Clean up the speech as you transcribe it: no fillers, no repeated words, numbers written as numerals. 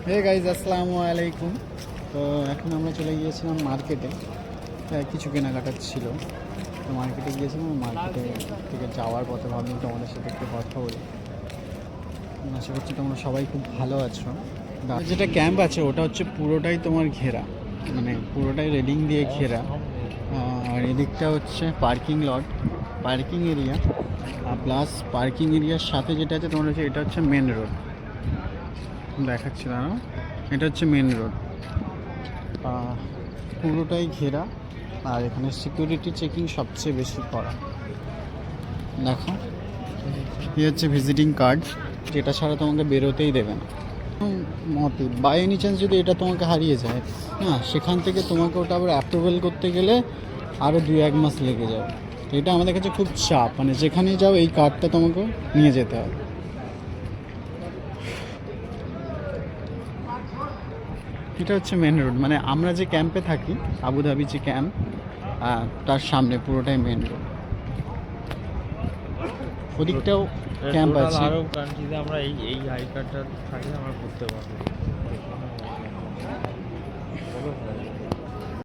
Hey guys, আসসালামু আলাইকুম। তো এখন আমরা চলে গিয়েছিলাম মার্কেটে, কিছু কেনাকাটার ছিল। তো মার্কেটে গিয়েছিলাম, মার্কেটে থেকে যাওয়ার পথে ভাবলাম তোমাদের সাথে একটু কথা বলি। আশা করছি তোমরা সবাই খুব ভালো আছো। যেটা ক্যাম্প আছে ওটা হচ্ছে পুরোটাই তোমার ঘেরা, মানে পুরোটাই রেলিং দিয়ে ঘেরা। আর এদিকটা হচ্ছে পার্কিং লট, পার্কিং এরিয়া, আর প্লাস পার্কিং এরিয়ার সাথে যেটা আছে তোমার হচ্ছে এটা হচ্ছে মেন রোড। দেখাচ্ছি দাঁড়াও, এটা হচ্ছে মেন রোড, পুরোটাই ঘেরা। আর এখানে সিকিউরিটি চেকিং সবচেয়ে বেশি করা। দেখো, এই হচ্ছে ভিজিটিং কার্ড, যেটা ছাড়া তোমাকে বেরোতেই দেবে না মতে। বাই এনি চান্স যদি এটা তোমাকে হারিয়ে যায়, হ্যাঁ, সেখান থেকে তোমাকে ওটা আবার অ্যাপ্রুভেল করতে গেলে আরও 2-1 মাস লেগে যাবে। এটা আমাদের কাছে খুব চাপ, মানে যেখানেই যাও এই কার্ডটা তোমাকে নিয়ে যেতে হবে। এটা হচ্ছে মেন রোড, মানে আমরা যে ক্যাম্পে থাকি, আবুধাবি যে ক্যাম্প, তার সামনে পুরোটাই মেন রোড। ওদিকটাও ক্যাম্প আছে। আরব কান্ট্রিতে আমরা এই আই কার্ডটা থাকলে আমরা করতে পারবো।